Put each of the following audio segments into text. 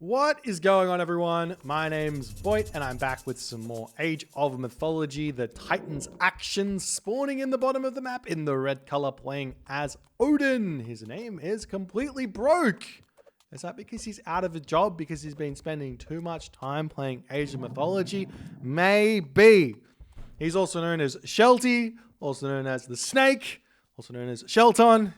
What is going on, everyone? My name's Boit, and I'm back with some more Age of Mythology. The Titans action spawning in the bottom of the map in the red color, playing as Odin. His name is completely broke. Is that because he's out of a job because he's been spending too much time playing Age of Mythology? Maybe. He's also known as Shelty, also known as the Snake, also known as Shelton.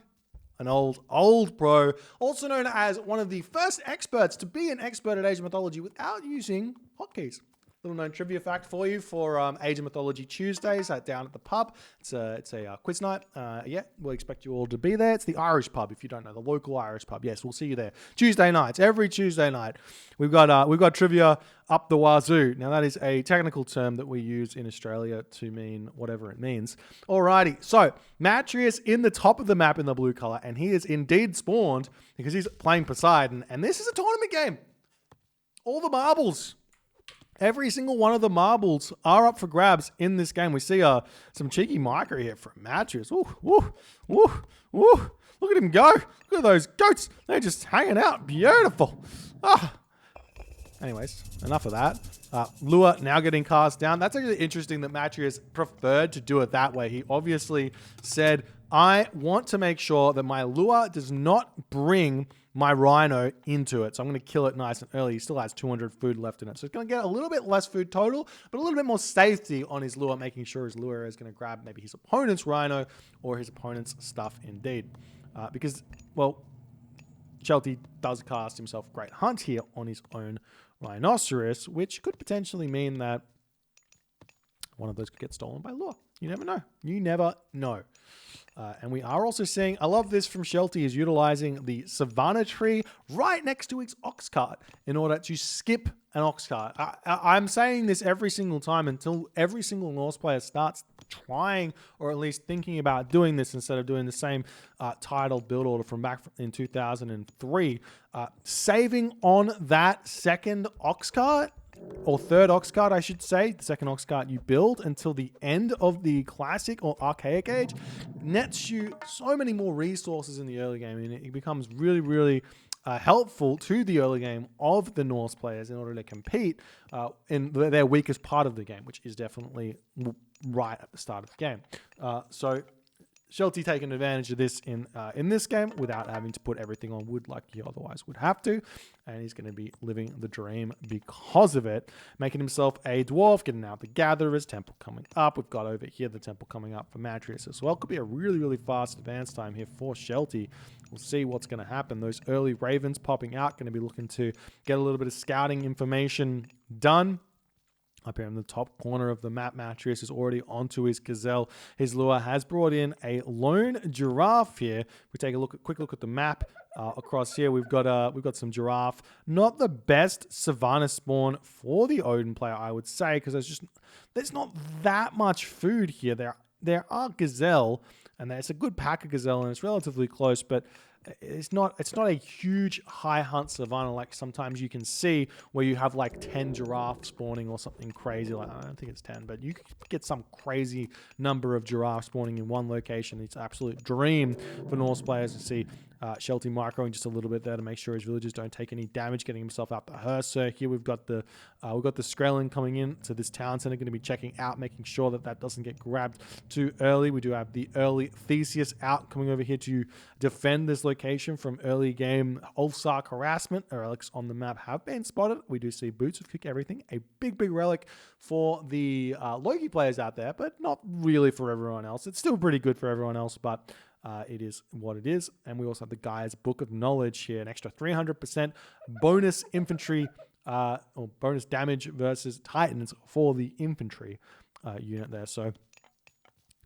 An old pro, also known as one of the first experts to be an expert at Age of Mythology without using hotkeys. Little known trivia fact for you for Age of Mythology Tuesdays down at the pub. It's a quiz night. Yeah, we'll expect you all to be there. It's the Irish pub, if you don't know, the local Irish pub. Yes, we'll see you there. Tuesday nights, every Tuesday night. We've got trivia up the wazoo. Now that is a technical term that we use in Australia to mean whatever it means. Alrighty, so Matreiuss in the top of the map in the blue color, and he is indeed spawned because he's playing Poseidon, and this is a tournament game. All the marbles. Every single one of the marbles are up for grabs in this game. We see some cheeky micro here from Matreiuss. Ooh, ooh, ooh, ooh. Look at him go. Look at those goats. They're just hanging out. Beautiful. Ah. Anyways, enough of that. Lure now getting cast down. That's actually interesting that Matreiuss preferred to do it that way. He obviously said, I want to make sure that my lure does not bring my rhino into it. So I'm going to kill it nice and early. He still has 200 food left in it. So it's going to get a little bit less food total, but a little bit more safety on his lure, making sure his lure is going to grab maybe his opponent's rhino or his opponent's stuff indeed. Because, well, Shelty does cast himself Great Hunt here on his own rhinoceros, which could potentially mean that one of those could get stolen by lure. You never know. You never know. And we are also seeing, I love this from Shelty, is utilizing the Savannah tree right next to his ox cart in order to skip an ox cart. I'm saying this every single time until every single Norse player starts trying or at least thinking about doing this instead of doing the same title build order from back in 2003. Saving on that second ox cart, or third ox cart, I should say, the second ox cart you build until the end of the classic or archaic age, nets you so many more resources in the early game, and it becomes really, really helpful to the early game of the Norse players in order to compete in their weakest part of the game, which is definitely right at the start of the game. So Shelty taking advantage of this in this game without having to put everything on wood like he otherwise would have to. And he's going to be living the dream because of it. Making himself a dwarf, getting out the gatherers, temple coming up. We've got over here the temple coming up for Matreiuss as well. Could be a really, really fast advance time here for Shelty. We'll see what's going to happen. Those early ravens popping out, going to be looking to get a little bit of scouting information done. Up here in the top corner of the map, Matreiuss is already onto his gazelle. His lure has brought in a lone giraffe here. We take a quick look at the map across here. We've got some giraffe. Not the best Savannah spawn for the Odin player, I would say, because there's not that much food here. There are gazelle, and it's a good pack of gazelle, and it's relatively close, but it's not a huge high hunt savanna like sometimes you can see where you have like 10 giraffes spawning or something crazy. Like, I don't think it's 10, but you could get some crazy number of giraffes spawning in one location. It's an absolute dream for Norse players to see Shelty microing just a little bit there to make sure his villagers don't take any damage, getting himself out the hearse. So here we've got the Skrelling coming in to this town center, going to be checking out, making sure that doesn't get grabbed too early. We do have the early Theseus out coming over here to defend this location from early game Ulfsark harassment. Relics on the map have been spotted. We do see Boots of Kick Everything, a big relic for the Loki players out there, but not really for everyone else. It's still pretty good for everyone else, but it is what it is. And we also have the Guy's Book of Knowledge here, an extra 300% bonus infantry or bonus damage versus Titans for the infantry unit there. So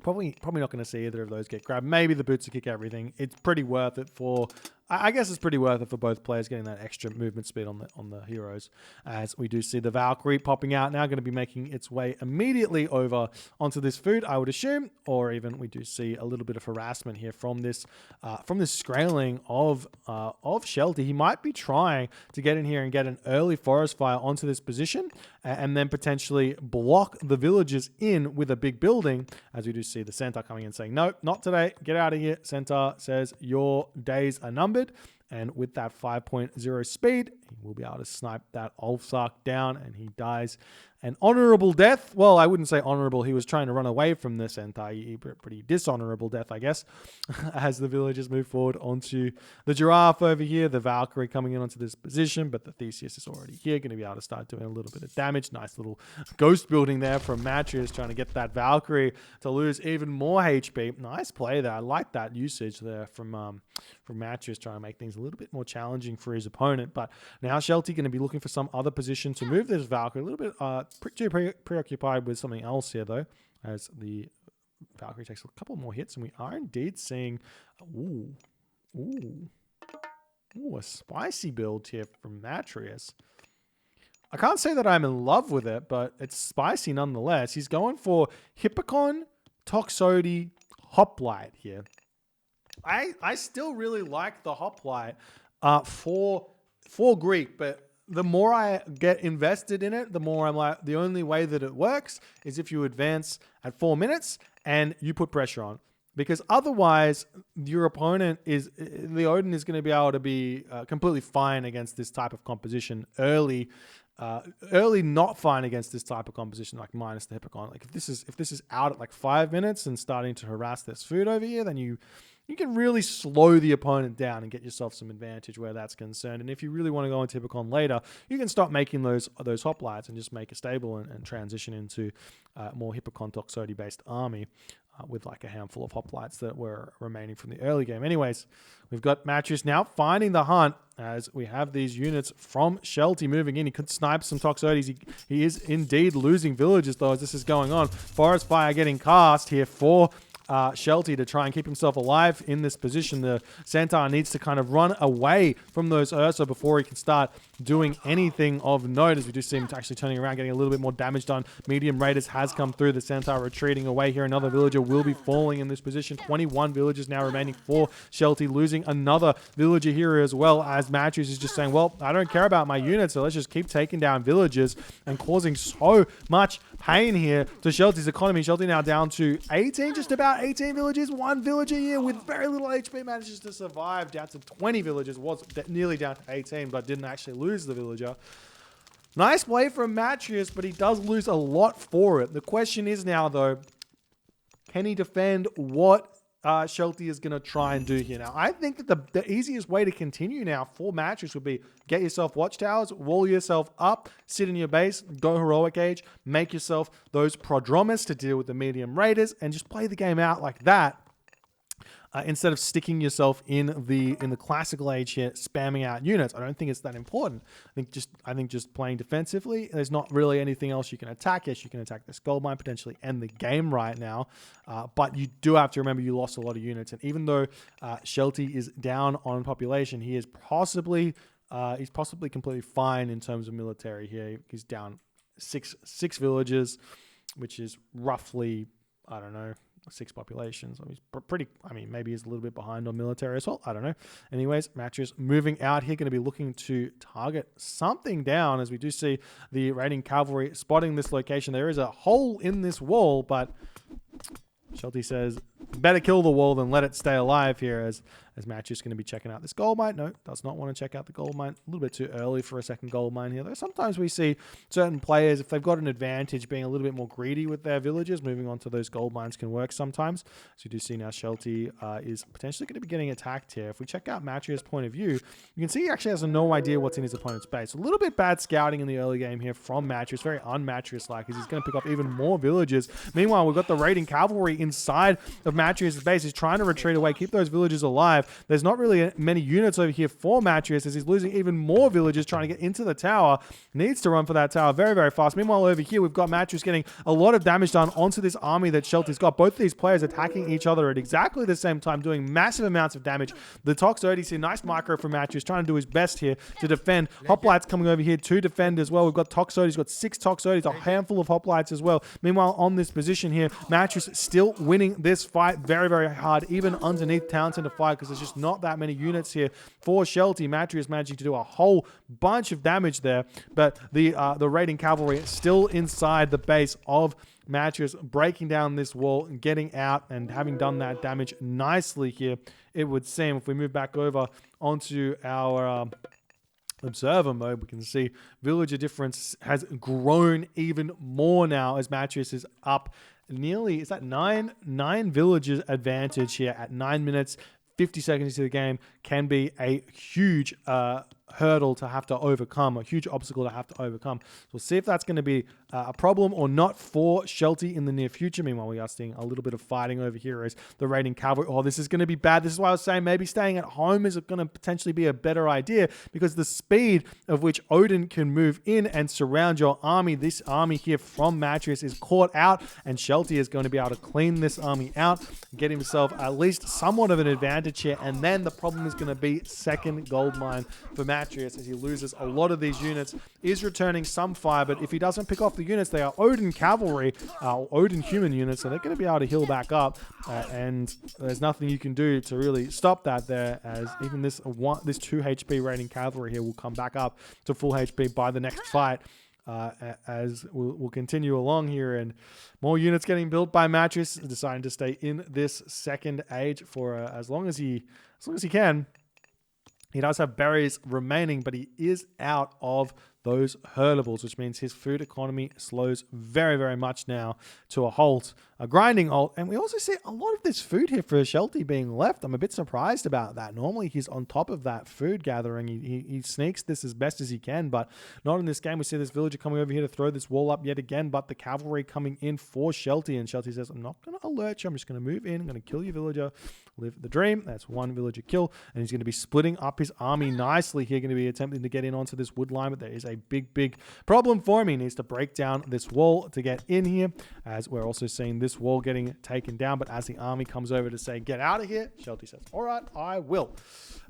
probably not going to see either of those get grabbed. Maybe the Boots to Kick Everything. It's pretty worth it for. I guess it's pretty worth it for both players getting that extra movement speed on the heroes. As we do see the Valkyrie popping out now, going to be making its way immediately over onto this food, I would assume, or even we do see a little bit of harassment here from this Skrelling of Shelty. He might be trying to get in here and get an early forest fire onto this position, and then potentially block the villagers in with a big building. As we do see the Centaur coming in saying, "No, not today. Get out of here." Centaur says, "Your days are numbered." And with that 5.0 speed, he will be able to snipe that Ulfsark down, and he dies an honorable death. Well, I wouldn't say honorable. He was trying to run away from the Centaur. Pretty dishonorable death, I guess, as the villagers move forward onto the Giraffe over here. The Valkyrie coming in onto this position, but the Theseus is already here, going to be able to start doing a little bit of damage. Nice little ghost building there from Matreiuss, trying to get that Valkyrie to lose even more HP. Nice play there. I like that usage there from Matreiuss, trying to make things a little bit more challenging for his opponent. But now Shelty going to be looking for some other position to move this Valkyrie. A little bit preoccupied with something else here, though, as the Valkyrie takes a couple more hits, and we are indeed seeing a spicy build here from Matreiuss. I can't say that I'm in love with it, but it's spicy nonetheless. He's going for Hippocon, Toxotes, Hoplite here. I still really like the Hoplite for Greek, but the more I get invested in it, the more I'm like, the only way that it works is if you advance at 4 minutes and you put pressure on. Because otherwise, your opponent the Odin is going to be able to be completely fine against this type of composition early. Early not fine against this type of composition, like minus the Hippocon. Like if this is out at like 5 minutes and starting to harass this food over here, then you can really slow the opponent down and get yourself some advantage where that's concerned. And if you really want to go into Hippocon later, you can start making those hoplites and just make a stable and transition into more Hippocon Toxotes based army with like a handful of hoplites that were remaining from the early game. Anyways, we've got Matreiuss now finding the hunt as we have these units from Shelty moving in. He could snipe some Toxotes. He is indeed losing villages though as this is going on. Forest Fire getting cast here for Shelty to try and keep himself alive in this position. The Centaur needs to kind of run away from those Ursa before he can start doing anything of note, as we do see him actually turning around, getting a little bit more damage done. Medium Raiders has come through. The Centaur retreating away here. Another villager will be falling in this position. 21 villagers now remaining for Shelty, losing another villager here as well, as Matreiuss is just saying, well, I don't care about my units, so let's just keep taking down villagers and causing so much pain here to Shelty's economy. Shelty now down to 18, just about 18 villagers. One villager here with very little HP manages to survive, down to 20 villagers. Was nearly down to 18, but didn't actually lose the villager. Nice play from Matreiuss, but he does lose a lot for it. The question is now, though, can he defend what Shelty is going to try and do here? Now, I think that the easiest way to continue now for Matreiuss would be get yourself watchtowers, wall yourself up, sit in your base, go heroic age, make yourself those prodromus to deal with the medium raiders, and just play the game out like that. Instead of sticking yourself in the classical age here, spamming out units. I don't think it's that important. I think just playing defensively, there's not really anything else you can attack. Yes, you can attack this gold mine, potentially end the game right now. But you do have to remember you lost a lot of units. And even though Shelty is down on population, he is possibly completely fine in terms of military here. He's down six villages, which is roughly, I don't know, 6 populations. So he's pretty, I mean, maybe he's a little bit behind on military as well. I don't know. Anyways, Matreiuss moving out here, going to be looking to target something down, as we do see the raiding cavalry spotting this location. There is a hole in this wall, but Shelty says, better kill the wall than let it stay alive here, as Matreiuss going to be checking out this gold mine. No, does not want to check out the gold mine. A little bit too early for a second gold mine here, though. Sometimes we see certain players, if they've got an advantage, being a little bit more greedy with their villages. Moving on to those gold mines can work sometimes. So you do see now Shelty is potentially going to be getting attacked here. If we check out Matreiuss' point of view, you can see he actually has no idea what's in his opponent's base. A little bit bad scouting in the early game here from Matreiuss. Very un-Matreiuss-like, as he's going to pick up even more villages. Meanwhile, we've got the raiding cavalry inside of Matreiuss' base. He's trying to retreat away, keep those villagers alive. There's not really many units over here for Matreiuss, as he's losing even more villagers trying to get into the tower. Needs to run for that tower very, very fast. Meanwhile, over here, we've got Matreiuss getting a lot of damage done onto this army that Shelty's got. Both these players attacking each other at exactly the same time, doing massive amounts of damage. The Toxotes here, nice micro from Matreiuss, trying to do his best here to defend. Hoplites coming over here to defend as well. We've got Toxotes, got 6 Toxotes, a handful of Hoplites as well. Meanwhile, on this position here, Matreiuss still winning this fight very, very hard, even underneath town center fight, because there's just not that many units here for Shelty. Matreiuss managing to do a whole bunch of damage there, but the raiding cavalry still inside the base of Matreiuss, breaking down this wall and getting out, and having done that damage nicely here, it would seem. If we move back over onto our observer mode, we can see villager difference has grown even more now as Matreiuss is up nearly, is that nine villagers advantage here at 9 minutes 50 seconds into the game. Can be a huge hurdle to have to overcome, a huge obstacle to have to overcome. So we'll see if that's going to be a problem or not for Shelty in the near future. Meanwhile, we are seeing a little bit of fighting over here as the raiding cavalry. Oh, this is going to be bad. This is why I was saying maybe staying at home is going to potentially be a better idea, because the speed of which Odin can move in and surround your army, this army here from Matreiuss is caught out, and Shelty is going to be able to clean this army out, get himself at least somewhat of an advantage here. And then the problem is going to be second gold mine for Matreiuss as he loses a lot of these units. Is returning some fire, but if he doesn't pick off the units, they are Odin cavalry, Odin human units, so they're going to be able to heal back up, and there's nothing you can do to really stop that there, as even this 2 HP rating cavalry here will come back up to full HP by the next fight. As we'll continue along here, and more units getting built by Matreiuss, deciding to stay in this second age for as long as he can. He does have berries remaining, but he is out of those herdables, which means his food economy slows very, very much now to a halt, a grinding halt. And we also see a lot of this food here for Shelty being left. I'm a bit surprised about that. Normally he's on top of that food gathering. He sneaks this as best as he can, but not in this game. We see this villager coming over here to throw this wall up yet again, but the cavalry coming in for Shelty, and Shelty says, I'm not going to alert you. I'm just going to move in. I'm going to kill your villager. Live the dream. That's one villager kill, and he's going to be splitting up his army nicely here, going to be attempting to get in onto this wood line, but there is a big problem for him. He needs to break down this wall to get in here, as we're also seeing this wall getting taken down. But as the army comes over to say, get out of here, Shelty says, all right, I will.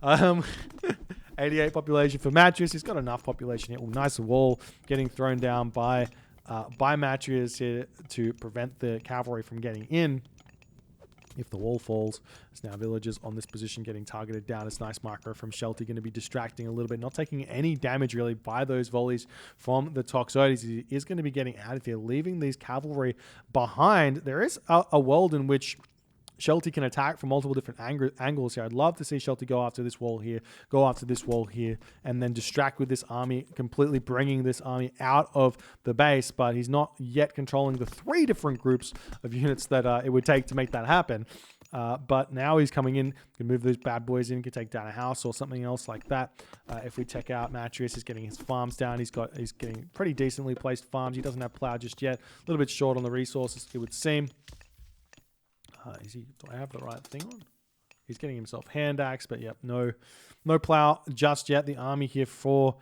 88 population for Matreiuss. He's got enough population here. Ooh, nice wall getting thrown down by Matreiuss here to prevent the cavalry from getting in. If the wall falls, it's now villagers on this position getting targeted down. It's nice micro from Shelty, going to be distracting a little bit, not taking any damage really by those volleys from the Toxotes. He is going to be getting out of here, leaving these cavalry behind. There is a world in which Shelty can attack from multiple different angles here. I'd love to see Shelty go after this wall here, go after this wall here, and then distract with this army, completely bringing this army out of the base. But he's not yet controlling the 3 different groups of units that it would take to make that happen. But now he's coming in, can move those bad boys in, can take down a house or something else like that. If we check out Matreiuss, he's getting his farms down. He's getting pretty decently placed farms. He doesn't have plow just yet. A little bit short on the resources, it would seem. Do I have the right thing on? He's getting himself hand axe, but yep, no plow just yet. The army here for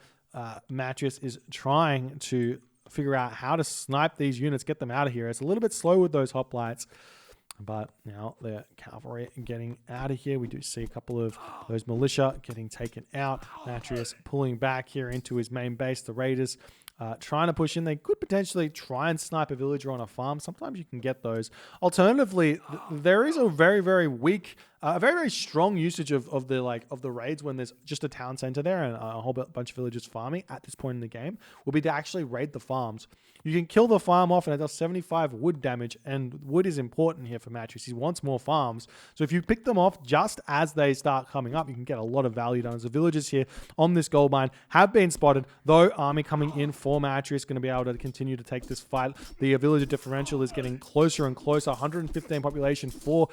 Matreiuss is trying to figure out how to snipe these units, get them out of here. It's a little bit slow with those hoplites, but now the cavalry getting out of here. We do see a couple of those militia getting taken out. Matreiuss pulling back here into his main base. The raiders trying to push in. They could potentially try and snipe a villager on a farm. Sometimes you can get those. Alternatively, there is a very, very weak, very, very strong usage of the raids when there's just a town center there and a whole bunch of villagers farming at this point in the game, will be to actually raid the farms. You can kill the farm off and it does 75 wood damage, and wood is important here for Matreiuss. He wants more farms. So if you pick them off just as they start coming up, you can get a lot of value done. So villagers here on this gold mine have been spotted, though army coming in for Matreiuss, going to be able to continue to take this fight. The villager differential is getting closer and closer. 115 population for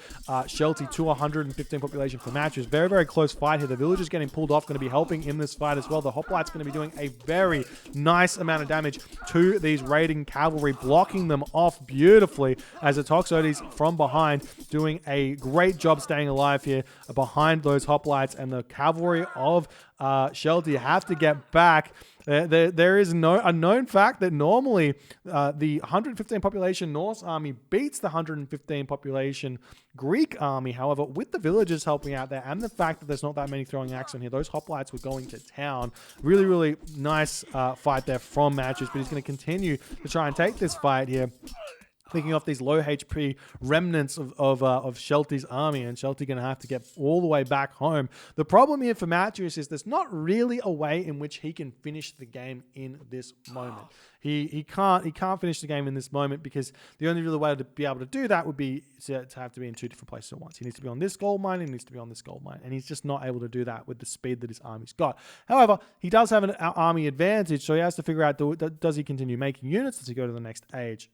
Shelty to 115 population for Matreiuss. Very, very close fight here. The villagers getting pulled off, going to be helping in this fight as well. The hoplite's going to be doing a very nice amount of damage to these raiding cavalry, blocking them off beautifully as the Toxotes from behind doing a great job staying alive here behind those hoplites, and the cavalry of Shelty have to get back. There is a known fact that normally the 115 population Norse army beats the 115 population Greek army. However, with the villagers helping out there and the fact that there's not that many throwing axe on here, those hoplites were going to town. Really, really nice fight there from Matreiuss, but he's going to continue to try and take this fight here. picking off these low HP remnants of Shelty's army, and Shelty going to have to get all the way back home. The problem here for Matreiuss is there's not really a way in which he can finish the game in this moment. He can't finish the game in this moment, because the only real way to be able to do that would be to have to be in two different places at once. He needs to be on this gold mine, he needs to be on this gold mine, and he's just not able to do that with the speed that his army's got. However, he does have an army advantage, so he has to figure out, does he continue making units? Does he go to the next age?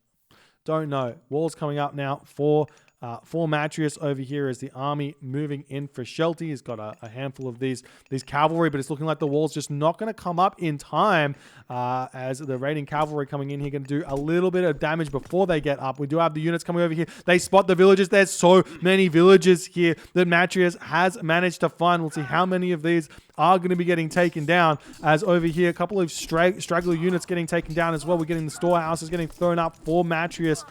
Don't know. Walls coming up now for Matreiuss over here as the army moving in for Shelty. He's got a handful of these cavalry, but it's looking like the wall's just not going to come up in time as the raiding cavalry coming in here going to do a little bit of damage before they get up. We do have the units coming over here. They spot the villages. There's so many villages here that Matreiuss has managed to find. We'll see how many of these are going to be getting taken down, as over here a couple of straggler units getting taken down as well. We're getting the storehouses getting thrown up for Matreiuss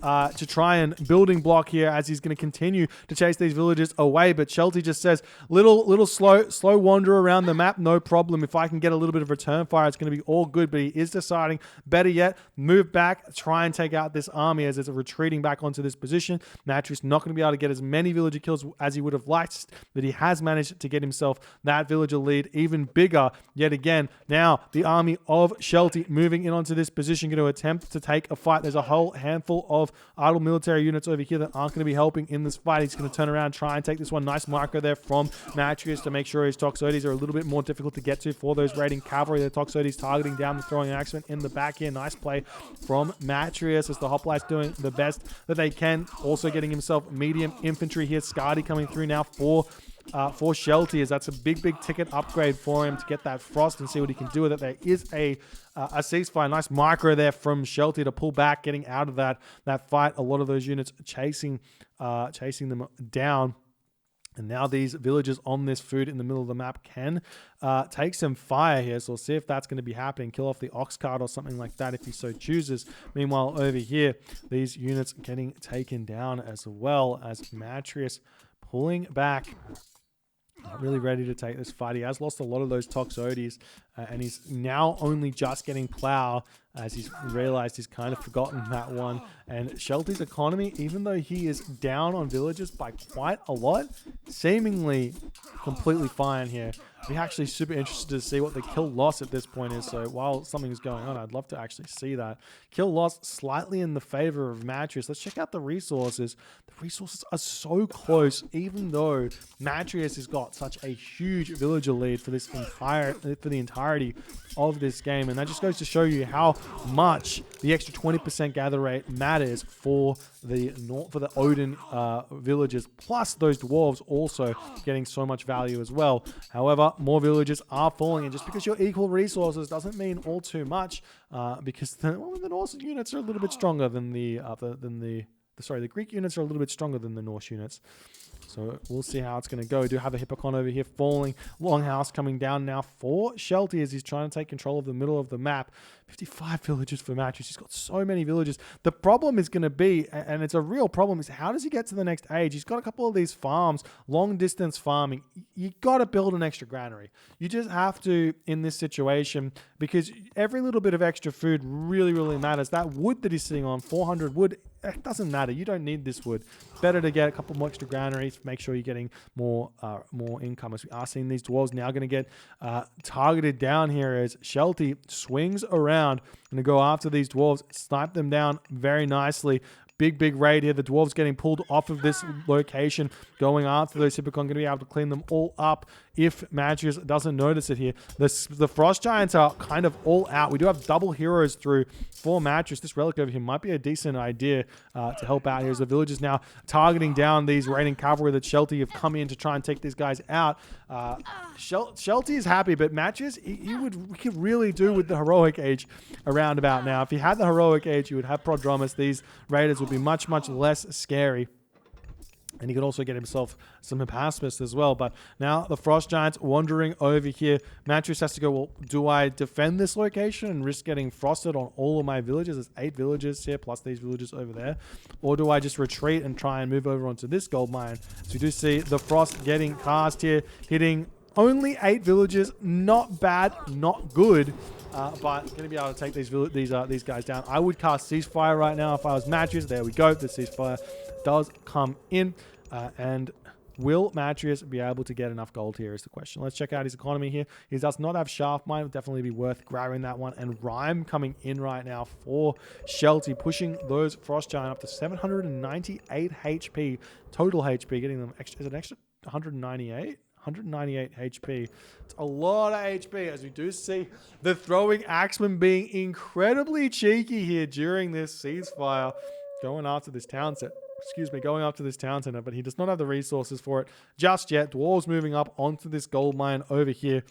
to try and building block here as he's going to continue to chase these villagers away. But Shelty just says, little slow wander around the map, no problem. If I can get a little bit of return fire, it's going to be all good. But he is deciding, better yet, move back, try and take out this army as it's retreating back onto this position. Matreiuss not going to be able to get as many villager kills as he would have liked, but he has managed to get himself that villager lead even bigger yet again. Now the army of Shelty moving in onto this position, going to attempt to take a fight. There's a whole handful of idle military units over here that aren't going to be helping in this fight. He's going to turn around and try and take this one. Nice micro there from Matreiuss to make sure his Toxotes are a little bit more difficult to get to for those raiding cavalry. The Toxotes targeting down, the throwing accident in the back here. Nice play from Matreiuss as the hoplites doing the best that they can. Also getting himself medium infantry here. Scardy coming through now for Shelty, as that's a big ticket upgrade for him to get that frost and see what he can do with it. There is a ceasefire. Nice micro there from Shelty to pull back, getting out of that fight. A lot of those units chasing them down. And now these villagers on this food in the middle of the map can take some fire here. So we'll see if that's going to be happening. Kill off the ox cart or something like that if he so chooses. Meanwhile, over here, these units getting taken down as well as Matreiuss pulling back. Not really ready to take this fight. He has lost a lot of those Toxotes, and he's now only just getting plow as he's realized he's kind of forgotten that one. And Shelty's economy, even though he is down on villages by quite a lot, seemingly completely fine here. I'd be actually super interested to see what the kill loss at this point is. So while something is going on, I'd love to actually see that. Kill loss slightly in the favor of Matreiuss. Let's check out the resources. The resources are so close, even though Matreiuss has got such a huge villager lead for the entirety of this game. And that just goes to show you how much the extra 20% gather rate matters for the Odin villagers, plus those dwarves also getting so much value as well. However, more villagers are falling, and just because you're equal resources doesn't mean all too much, because the Norse units are a little bit stronger than the Greek units are a little bit stronger than the Norse units. So we'll see how it's going to go. We do have a Hippocon over here falling. Longhouse coming down now for Shelty as he's trying to take control of the middle of the map. 55 villagers for Matreiuss. He's got so many villagers. The problem is going to be, and it's a real problem, is how does he get to the next age? He's got a couple of these farms, long distance farming. You got to build an extra granary. You just have to in this situation, because every little bit of extra food really, really matters. That wood that he's sitting on, 400 wood, it doesn't matter. You don't need this wood. Better to get a couple more extra granaries. Make sure you're getting more income. As we are seeing these dwarves now going to get targeted down here as Shelty swings around and to go after these dwarves, snipe them down very nicely. Big raid here. The dwarves getting pulled off of this location, going after those Hippocon, going to be able to clean them all up if Matreiuss doesn't notice it here. The Frost Giants are kind of all out. We do have double heroes through for Matreiuss. This relic over here might be a decent idea to help out here as the villagers now targeting down these raiding cavalry that Shelty have come in to try and take these guys out. Shelty is happy, but Matreiuss, he could really do with the heroic age around about now. If he had the heroic age, he would have Prodromus. These raiders would be much less scary. And he could also get himself some harassment as well. But now the Frost Giants wandering over here. Matreiuss has to go, well, do I defend this location and risk getting frosted on all of my villages? There's 8 villages here, plus these villages over there. Or do I just retreat and try and move over onto this gold mine? So we do see the frost getting cast here, hitting Only 8 villagers, not bad, not good, but going to be able to take these guys down. I would cast ceasefire right now if I was Matreiuss. There we go. The ceasefire does come in, and will Matreiuss be able to get enough gold here is the question. Let's check out his economy here. He does not have Shaft Mine. Would definitely be worth grabbing that one. And Rhyme coming in right now for Shelty, pushing those Frost Giant up to 798 HP, total HP, getting them extra, is it extra 198? 198 HP. It's a lot of HP, as we do see the throwing axeman being incredibly cheeky here during this ceasefire, going after this town set. Going after this town center, but he does not have the resources for it just yet. Dwarves moving up onto this gold mine over here,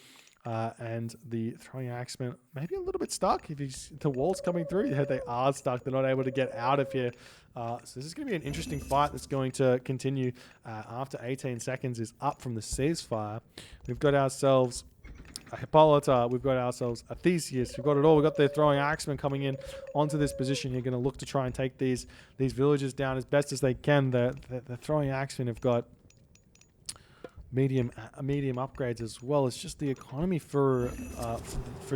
and the throwing axeman maybe a little bit stuck. If the wall's coming through, yeah, they are stuck. They're not able to get out of here. So this is going to be an interesting fight that's going to continue after 18 seconds is up from the ceasefire. We've got ourselves a Hippolyta, we've got ourselves a Theseus, we've got it all. We've got the throwing axemen coming in onto this position here, going to look to try and take these villagers down as best as they can. The throwing axemen have got medium upgrades as well. It's just the economy for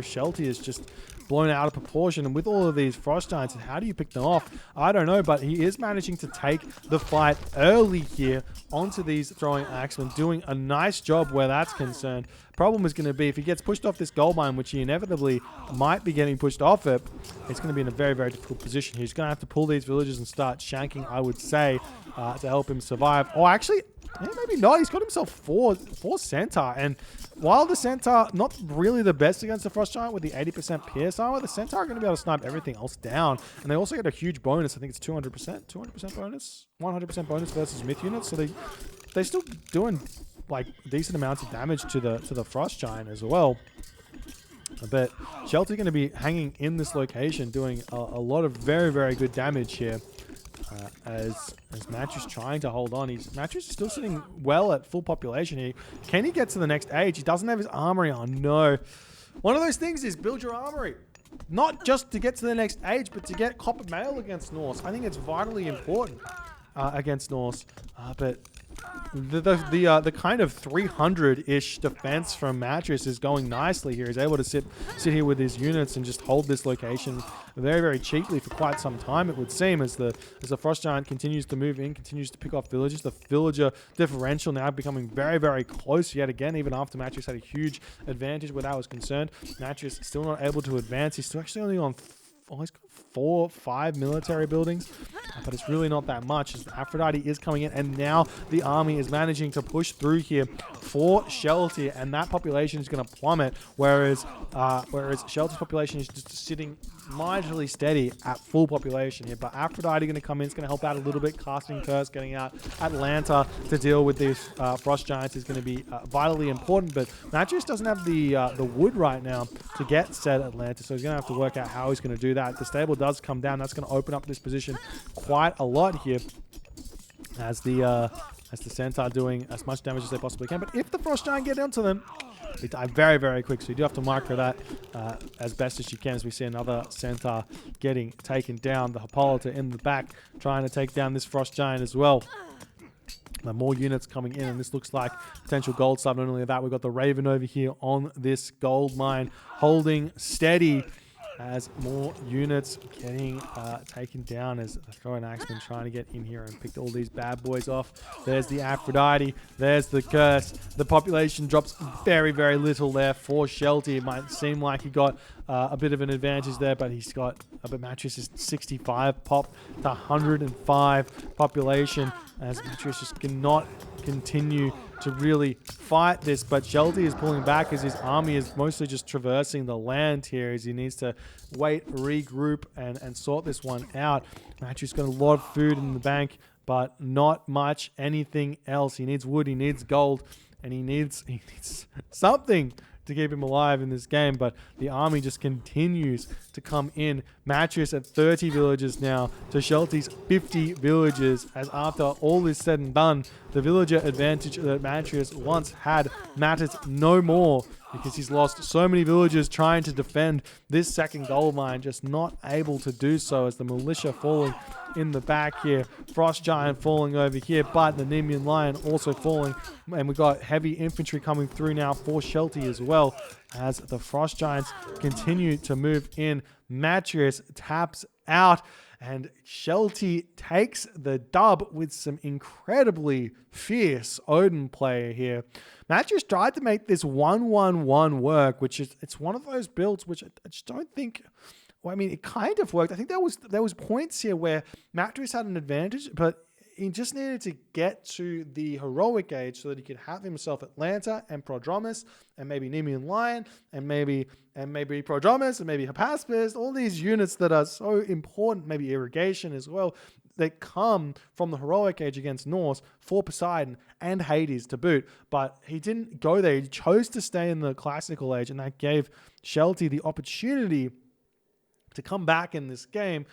Shelty is just blown out of proportion, and with all of these Frost Giants, how do you pick them off? I don't know, but he is managing to take the fight early here onto these throwing axemen, doing a nice job where that's concerned. Problem is going to be if he gets pushed off this gold mine, which he inevitably might be getting pushed off it, it's going to be in a very, very difficult position. He's going to have to pull these villagers and start shanking, I would say, to help him survive. Or actually, yeah, maybe not. He's got himself four Centaur, and while the Centaur not really the best against the Frost Giant with the 80% pierce armor, the Centaur are going to be able to snipe everything else down, and they also get a huge bonus. I think it's 200% bonus, 100% bonus versus myth units. So they're still doing like decent amounts of damage to the Frost Giant as well. But Shelty going to be hanging in this location, doing a lot of very, very good damage here. As Matreiuss trying to hold on. Matreiuss is still sitting well at full population here. Can he get to the next age? He doesn't have his armory on. No. One of those things is build your armory. Not just to get to the next age, but to get copper mail against Norse. I think it's vitally important against Norse. But the kind of 300-ish defense from Matreiuss is going nicely here. He's able to sit here with his units and just hold this location very, very cheaply for quite some time, it would seem, as the Frost Giant continues to move in, continues to pick off villagers. The villager differential now becoming very, very close yet again, even after Matreiuss had a huge advantage where that was concerned. Matreiuss still not able to advance. He's still actually only on he's got 4 or 5 military buildings, but it's really not that much as Aphrodite is coming in, and now the army is managing to push through here for Shelty, and that population is going to plummet, whereas Shelty's population is just sitting mightily steady at full population here. But Aphrodite going to come in, it's going to help out a little bit, casting Curse, getting out Atlanta to deal with these Frost Giants is going to be vitally important, but Matreiuss doesn't have the wood right now to get said Atlanta, so he's going to have to work out how he's going to do that. The stable does come down. That's going to open up this position quite a lot here as the Centaur doing as much damage as they possibly can. But if the Frost Giant get onto them, they die very, very quick. So you do have to micro that as best as you can, as we see another Centaur getting taken down. The Hippolyta in the back trying to take down this Frost Giant as well. More units coming in, and this looks like potential gold sub. Not only that, we've got the Raven over here on this gold mine holding steady as more units getting taken down, as the throwing axeman trying to get in here and pick all these bad boys off. There's the Aphrodite, there's the Curse. The population drops very, very little there for Shelty. It might seem like he got a bit of an advantage there, but he's got but Matreiuss is 65 pop to 105 population, as Matreiuss just cannot continue to really fight this. But Shelty is pulling back as his army is mostly just traversing the land here, as he needs to wait, regroup, and sort this one out. Matreiuss got a lot of food in the bank, but not much anything else. He needs wood, he needs gold, and he needs something to keep him alive in this game. But the army just continues to come in. Matreiuss at 30 villagers now to Shelty's 50 villagers, as after all is said and done, the villager advantage that Matreiuss once had matters no more, because he's lost so many villagers trying to defend this second gold mine, just not able to do so, as the militia falling in the back here. Frost Giant falling over here, but the Nemean Lion also falling. And we've got heavy infantry coming through now for Shelty as well, as the Frost Giants continue to move in. Matreiuss taps out, and Shelty takes the dub with some incredibly fierce Odin play here. Matreiuss tried to make this 1-1-1 work, which is, it's one of those builds which I just don't think, well, I mean, it kind of worked. I think there was points here where Matreiuss had an advantage, but he just needed to get to the heroic age so that he could have himself Atlanta and Prodromus and maybe Nemean Lion and maybe Prodromus and maybe Hippaspis, all these units that are so important, maybe irrigation as well, that come from the heroic age against Norse for Poseidon and Hades to boot. But he didn't go there. He chose to stay in the classical age, and that gave Shelty the opportunity to come back in this game.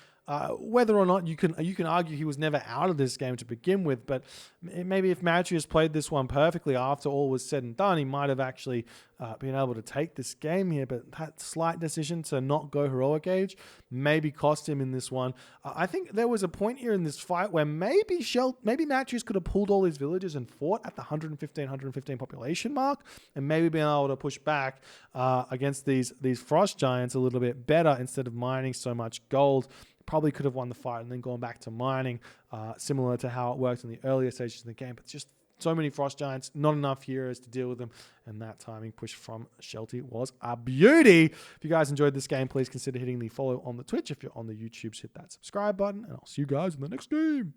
Whether or not you can argue he was never out of this game to begin with, but maybe if Matreiuss played this one perfectly after all was said and done, he might have actually been able to take this game here. But that slight decision to not go heroic age maybe cost him in this one. I think there was a point here in this fight where maybe Matreiuss could have pulled all his villagers and fought at the 115 population mark, and maybe been able to push back against these Frost Giants a little bit better instead of mining so much gold. Probably could have won the fight and then gone back to mining, similar to how it worked in the earlier stages of the game. But just so many Frost Giants, not enough heroes to deal with them, and that timing push from Shelty was a beauty. If you guys enjoyed this game, please consider hitting the follow on the Twitch. If you're on the YouTubes, hit that subscribe button, and I'll see you guys in the next game.